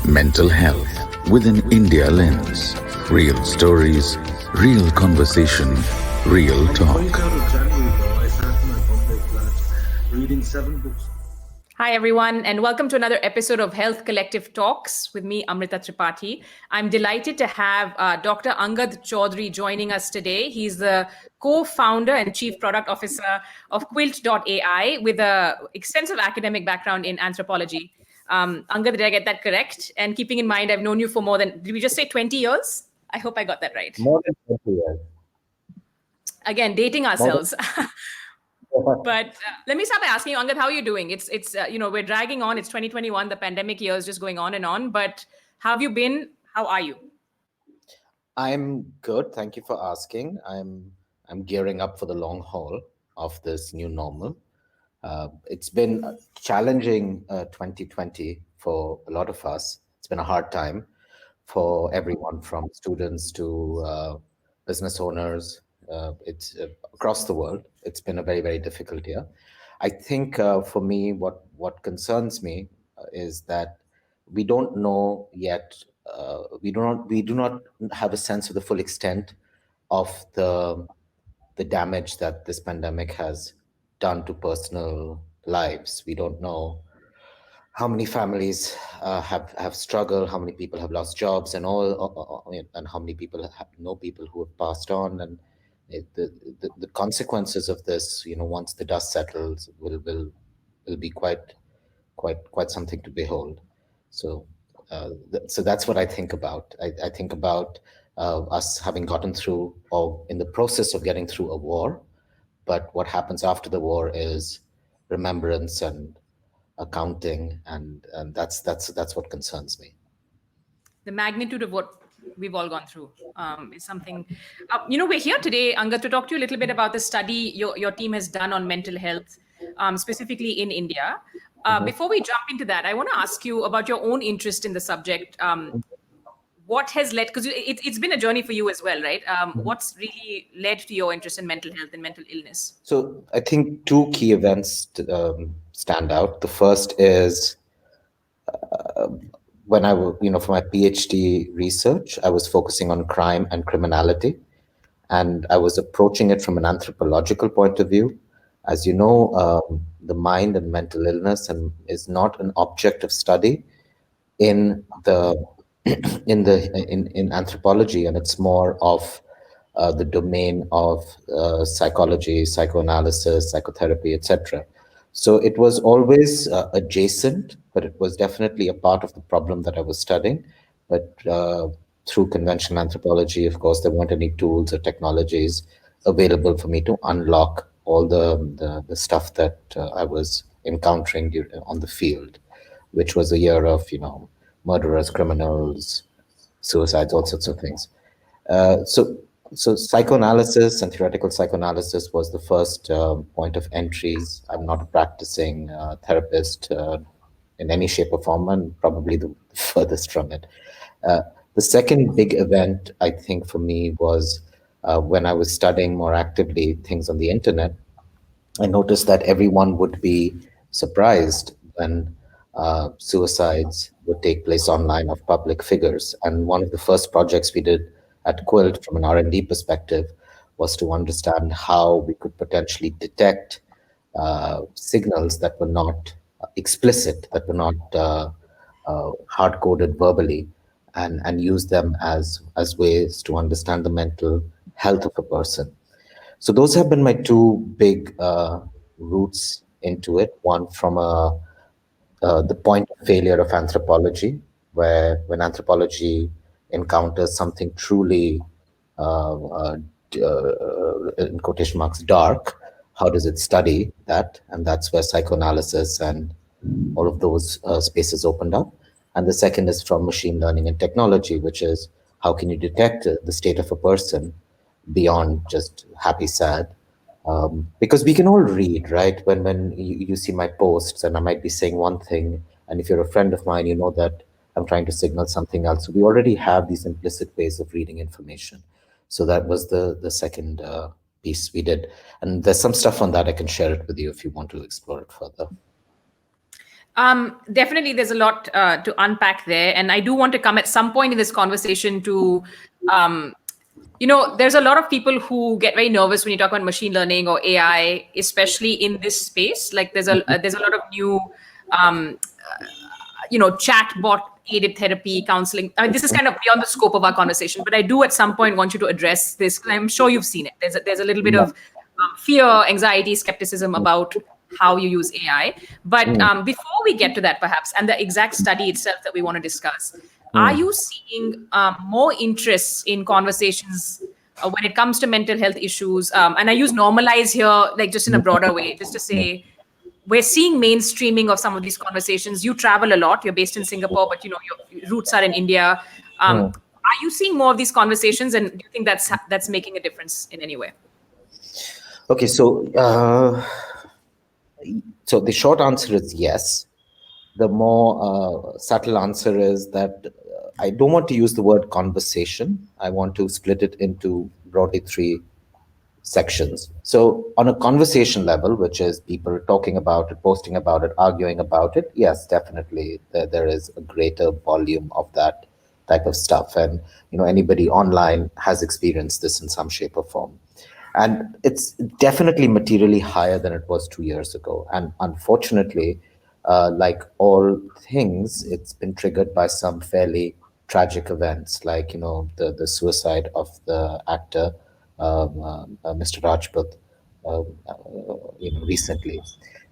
Mental health with an India lens. Real stories, real conversation, real talk. 23rd of January, though, I sat in my Bombay flat reading 7 books. Hi, everyone, and welcome to another episode of Health Collective Talks with me, Amrita Tripathi. I'm delighted to have Dr. Angad Chowdhry joining us today. He's the co-founder and chief product officer of Quilt.AI with an extensive academic background in anthropology. Angad, did I get that correct? And keeping in mind, I've known you for more than, did we just say 20 years? I hope I got that right. More than 20 years. Again, dating ourselves. But let me start by asking you, Angad, how are you doing? It's we're dragging on. It's 2021. The pandemic year is just going on and on. But how have you been? How are you? I'm good. Thank you for asking. I'm gearing up for the long haul of this new normal. It's been a challenging 2020 for a lot of us. It's been a hard time for everyone from students to business owners. It's across the world. It's been a very, very difficult year. I think for me, what concerns me is that we don't know yet. We do not have a sense of the full extent of the damage that this pandemic has done to personal lives. We don't know how many families have struggled, how many people have lost jobs, and and how many people know people who have passed on, and the consequences of this, once the dust settles, will be quite something to behold. So, so that's what I think about. I think about us having gotten through, or in the process of getting through, a war, but what happens after the war is remembrance and accounting, and that's what concerns me. The magnitude of what we've all gone through is something. We're here today, Angad, to talk to you a little bit about the study your team has done on mental health, specifically in India. Before we jump into that, I want to ask you about your own interest in the subject. What has led, because it's been a journey for you as well, right? What's really led to your interest in mental health and mental illness? So I think two key events stand out. The first is when for my PhD research, I was focusing on crime and criminality, and I was approaching it from an anthropological point of view. As you know, the mind and mental illness is not an object of study in anthropology, and it's more of the domain of psychology, psychoanalysis, psychotherapy, etc. So it was always adjacent, but it was definitely a part of the problem that I was studying. But through conventional anthropology, of course, there weren't any tools or technologies available for me to unlock all the stuff that I was encountering on the field, which was a year of murderers, criminals, suicides, all sorts of things. So psychoanalysis and theoretical psychoanalysis was the first point of entries. I'm not a practicing therapist in any shape or form, and probably the furthest from it. The second big event, I think, for me was when I was studying more actively things on the internet. I noticed that everyone would be surprised when suicides would take place online of public figures. And one of the first projects we did at Quilt from an R&D perspective was to understand how we could potentially detect signals that were not explicit, that were not hard-coded verbally, and use them as ways to understand the mental health of a person. So those have been my two big routes into it. One from the point of failure of anthropology, where when anthropology encounters something truly, in quotation marks, dark, how does it study that? And that's where psychoanalysis and all of those spaces opened up. And the second is from machine learning and technology, which is how can you detect the state of a person beyond just happy, sad. Because we can all read, right? When you see my posts and I might be saying one thing, and if you're a friend of mine, you know that I'm trying to signal something else. So we already have these implicit ways of reading information. So that was the second piece we did. And there's some stuff on that. I can share it with you if you want to explore it further. Definitely, there's a lot to unpack there, and I do want to come at some point in this conversation to, um, there's a lot of people who get very nervous when you talk about machine learning or AI, especially in this space. Like there's a lot of new, um, chatbot aided therapy counseling. I mean, this is kind of beyond the scope of our conversation, but I do at some point want you to address this because I'm sure you've seen it. There's a little bit of fear, anxiety, skepticism about how you use AI. But Mm, before we get to that, perhaps, and the exact study itself that we want to discuss, are mm, you seeing more interest in conversations when it comes to mental health issues? And I use normalize here, like just in a broader way, just to mm, say we're seeing mainstreaming of some of these conversations. You travel a lot. You're based in Singapore, but your roots are in India. mm. Are you seeing more of these conversations, and do you think that's making a difference in any way? Okay, so the short answer is yes. The more subtle answer is that I don't want to use the word conversation. I want to split it into broadly three sections. So, on a conversation level, which is people talking about it, posting about it, arguing about it, yes, definitely there is a greater volume of that type of stuff. And, anybody online has experienced this in some shape or form. And it's definitely materially higher than it was 2 years ago. And unfortunately, like all things, it's been triggered by some fairly tragic events, like the suicide of the actor Mr. Rajput, recently.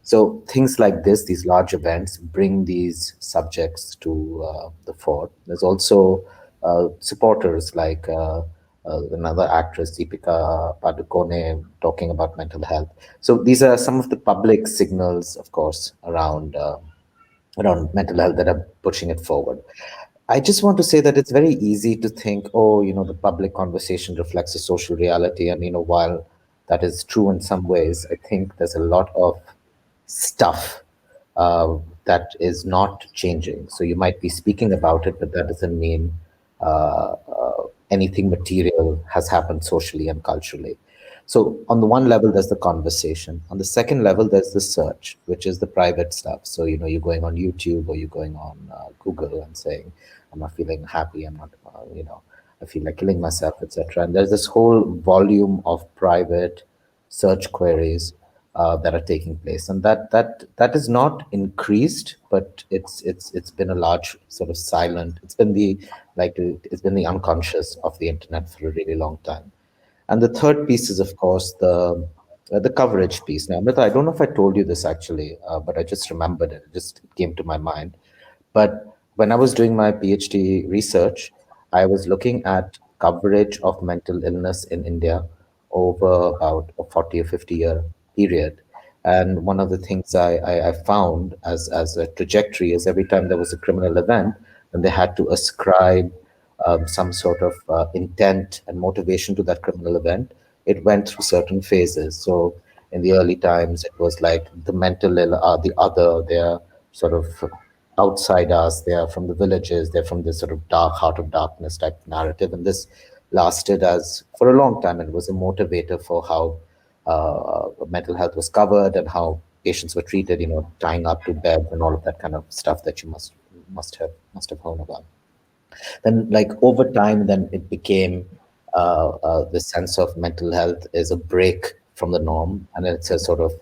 So things like this, these large events, bring these subjects to the fore. There's also supporters like another actress, Deepika Padukone, talking about mental health. So these are some of the public signals, of course, around mental health that are pushing it forward. I just want to say that it's very easy to think, oh, the public conversation reflects a social reality. And, while that is true in some ways, I think there's a lot of stuff that is not changing. So you might be speaking about it, but that doesn't mean anything material has happened socially and culturally. So on the one level, there's the conversation. On the second level, there's the search, which is the private stuff. So you're going on YouTube or you're going on Google and saying, "I'm not feeling happy. I'm not, I feel like killing myself, etc." And there's this whole volume of private search queries that are taking place, and that is not increased, but it's been a large sort of silent. It's been the unconscious of the internet for a really long time. And the third piece is, of course, the coverage piece. Now, Amrita, I don't know if I told you this actually, but I just remembered it. It just came to my mind. But when I was doing my PhD research, I was looking at coverage of mental illness in India over about a 40 or 50-year period. And one of the things I found as a trajectory is every time there was a criminal event, then they had to ascribe some sort of intent and motivation to that criminal event. It went through certain phases. So in the early times, it was like the mental ill are the other. They're sort of outside us. They are from the villages. They're from this sort of dark heart of darkness type narrative. And this lasted as for a long time. And it was a motivator for how mental health was covered and how patients were treated. Tying up to bed and all of that kind of stuff that you must have known about. Then like over time, then it became the sense of mental health is a break from the norm, and it's a sort of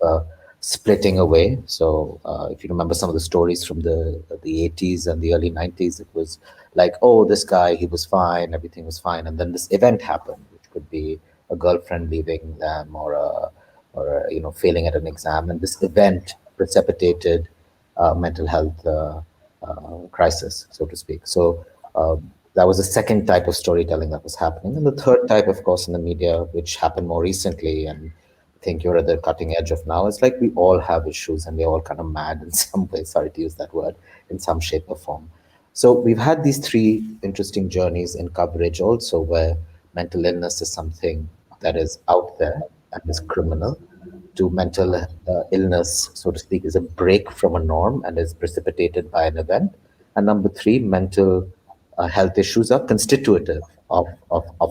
splitting away. So if you remember some of the stories from the 80s and the early 90s, it was like, oh, this guy, he was fine, everything was fine, and then this event happened, which could be a girlfriend leaving them, or failing at an exam, and this event precipitated mental health crisis, so to speak. So that was the second type of storytelling that was happening. And the third type, of course, in the media, which happened more recently, and I think you're at the cutting edge of now, is like we all have issues and we're all kind of mad in some way, sorry to use that word, in some shape or form. So we've had these three interesting journeys in coverage also, where mental illness is something that is out there and is criminal, to mental illness, so to speak, is a break from a norm and is precipitated by an event. And number three, mental health issues are constitutive of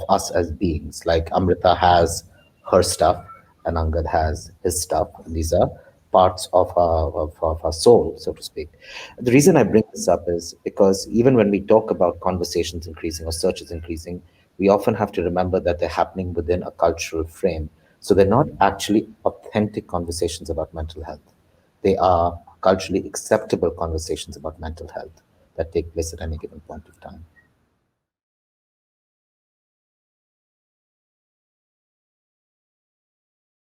us as beings. Like Amrita has her stuff and Angad has his stuff. And these are parts of our soul, so to speak. The reason I bring this up is because even when we talk about conversations increasing or searches increasing, we often have to remember that they're happening within a cultural frame. So they're not actually authentic conversations about mental health. They are culturally acceptable conversations about mental health that take place at any given point of time.